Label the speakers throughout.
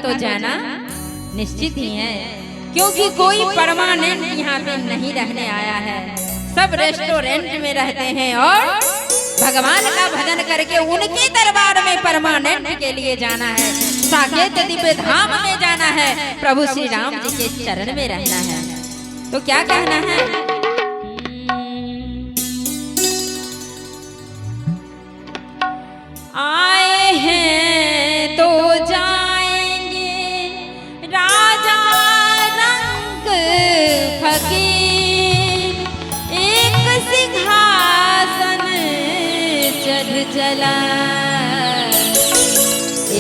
Speaker 1: तो जाना निश्चित ही है, क्योंकि कोई परमानेंट यहाँ पे नहीं रहने आया है। सब रेस्टोरेंट में रहते हैं और भगवान का भजन करके उनके दरबार में परमानेंट के लिए जाना है। साकेत दिव्य धाम में जाना है, प्रभु श्री राम जी के चरण में रहना है। तो क्या कहना है? आए हैं तो जाएंगे राजा रंग फकीर, एक सिंहासन चढ़ चला,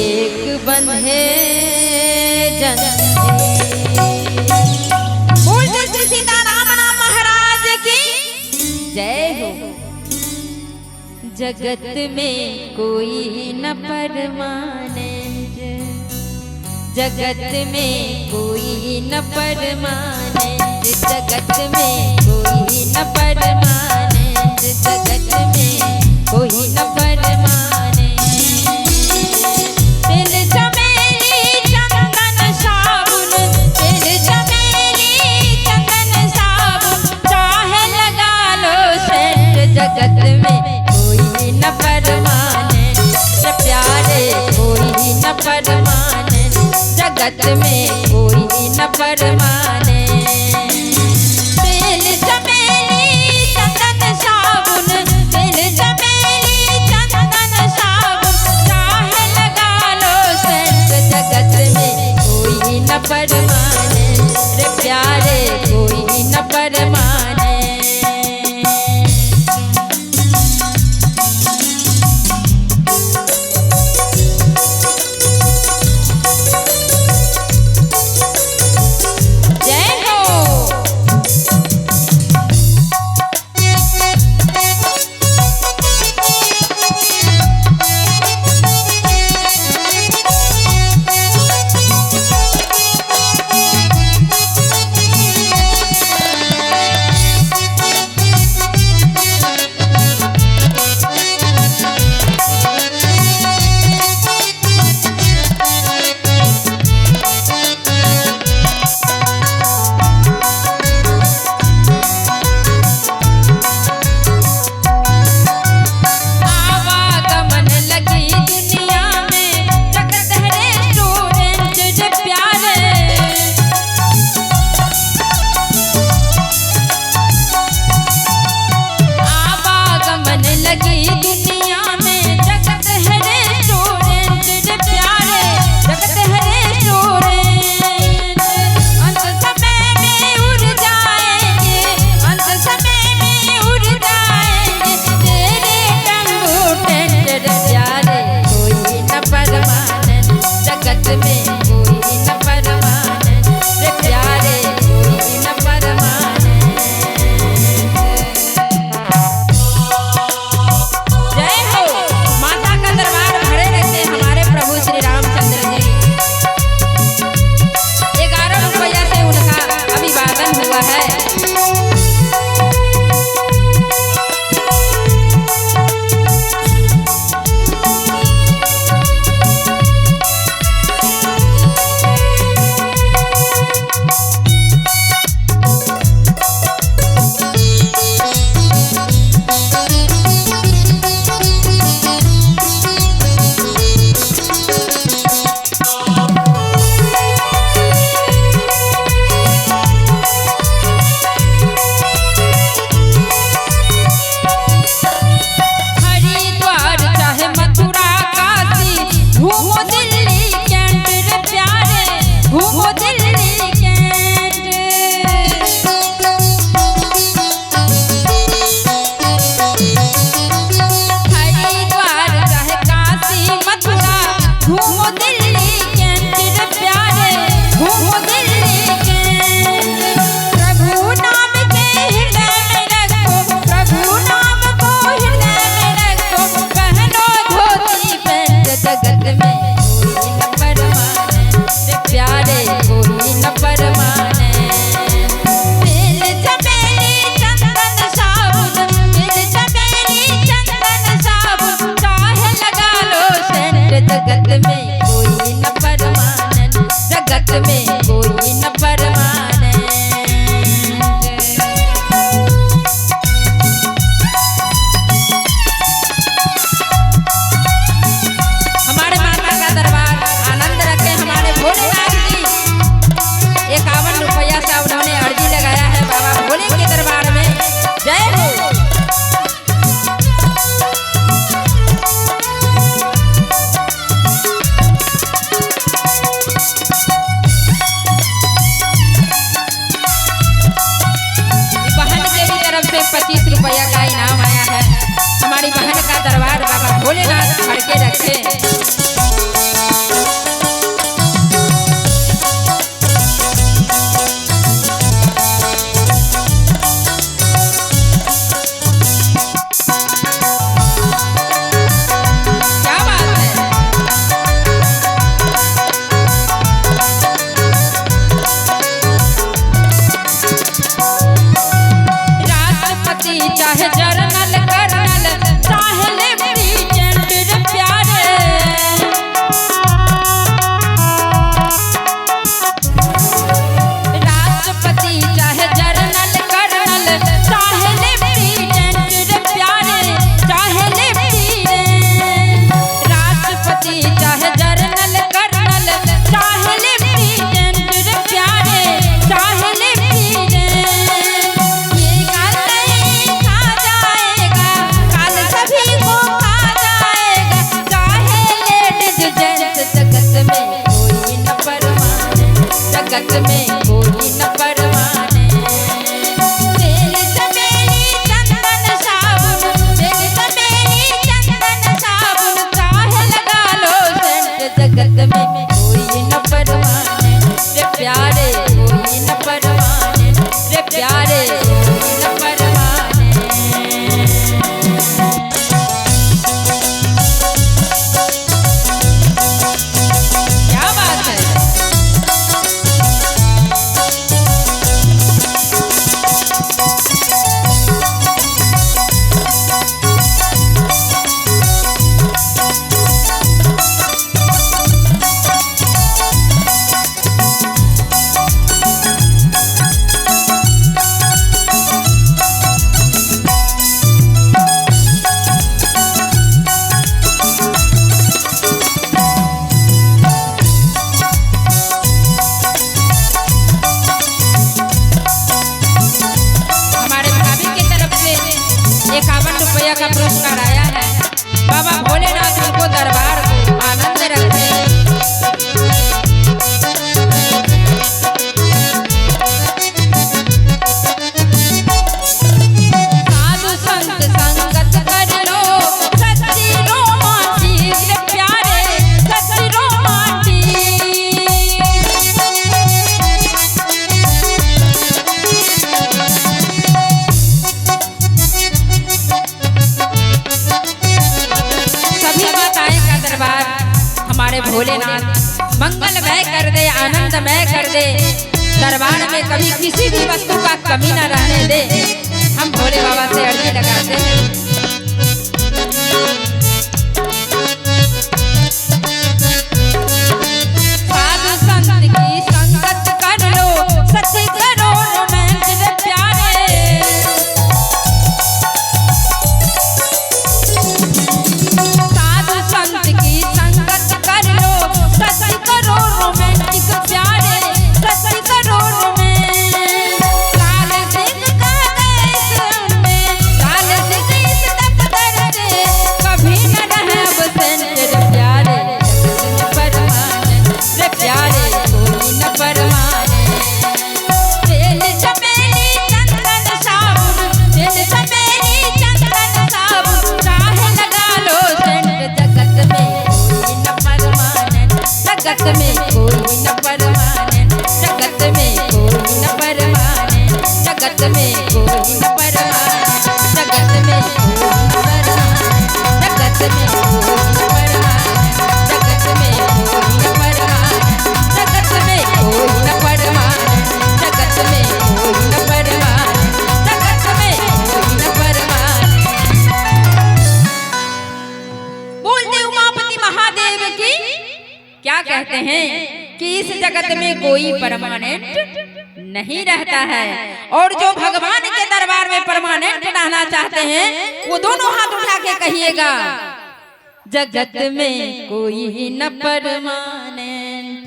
Speaker 1: एक बंधे बोल श्री सीताराम महाराज की जय हो। जगत में कोई न परमानेंट, जगत में कोई न परमानेंट, जगत में कोई न परमानेंट, जगत में कोई न परमानेंट। तिल चमेली चंदन साबुन, तिल चमेली चंदन साबुन, चाहे लगा लो सेंट, जगत में न परमानेंट, प्यारे कोई न परमानेंट, जगत में कोई न परमानेंट। तिल चमेली चंदन साबुन, तिल चमेली चंदन साबुन, चाहे लगा लो सेंट, जगत में कोई न परमानेंट, प्यारे कोई न परमानेंट। देखें। चाहे जर्नल कर्नल चाहे लेफ्टिनेंट रे प्यारे, राष्ट्रपति चाहे जर्नल कर्नल चाहे लेफ्टिनेंट रे प्यारे, चाहे लेफ्टिनेंट, राष्ट्रपति चाहे जर्नल कर्नल चाहे लेफ्टिनेंट रे प्यारे, चाहे जगत में कोई न परमाने, तेल चमेली चंदन साबुन, तेल चमेली चंदन साबुन चाहे लगा लो सेंट, जगत में कोई न परमाने रे प्यारे, कोई न परमाने रे प्यारे, कोई न परमाने। क्या बात है। का पुरस्कार आया है। बाबा भोलेनाथ उनको दरबार को आनंद रखे। साधु संत संगत कर लो सच्ची रोमांटिक रे प्यारे, सच्ची रोमांटिक। हमारे भोलेनाथ मंगलमय कर दे, आनंदमय कर दे, दरबार में कभी किसी भी वस्तु का कमी न रहने दे। हम भोले बाबा से अर्जी लगाते हैं। साधु संत की संगत कर लो सच्ची करो रोमांच रे प्यारे, साधु संत की संगत कर लो सच्ची करो रोमांटिक प्यारे, सच्ची करो रोमांच। लाल सिंह का देश में, लाल सिंह इस दफ्तर से कभी न रहे बसेंट रे प्यारे, परमानेंट रे प्यारे, कोई न परमाने। तेल चमेली चंदन साबुन, तेल चमेली चंदन साबुन चाहे लगा लो सेंट, जगत में कोई न परमाने, जगत में कोई न परमाने, जगत में कोई न परमाने, जगत में कोई न परमाने, जगत में कोई न परमाने, जगत में कोई न परमाने, जगत में कोई न परमाने, जगत में कोई न परमाने, जगत में कोई न परमाने, जगत में कोई न परमाने। बोलते उमापति महादेव की। क्या कहते हैं कि इस जगत में कोई परमानेंट नहीं रहता है, और जो भगवान के दरबार में परमानेंट रहना चाहते हैं वो दोनों हाथ उठा के कहिएगा, जगत में कोई न परमानेंट।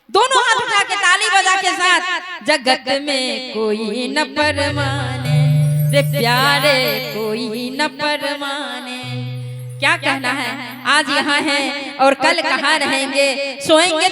Speaker 1: दोनों हाथ उठा के ताली बजा के साथ, जगत में कोई न परमानेंट रे प्यारे, कोई न परमानेंट। क्या कहना है, आज यहाँ हैं और कल कहाँ रहेंगे, सोएंगे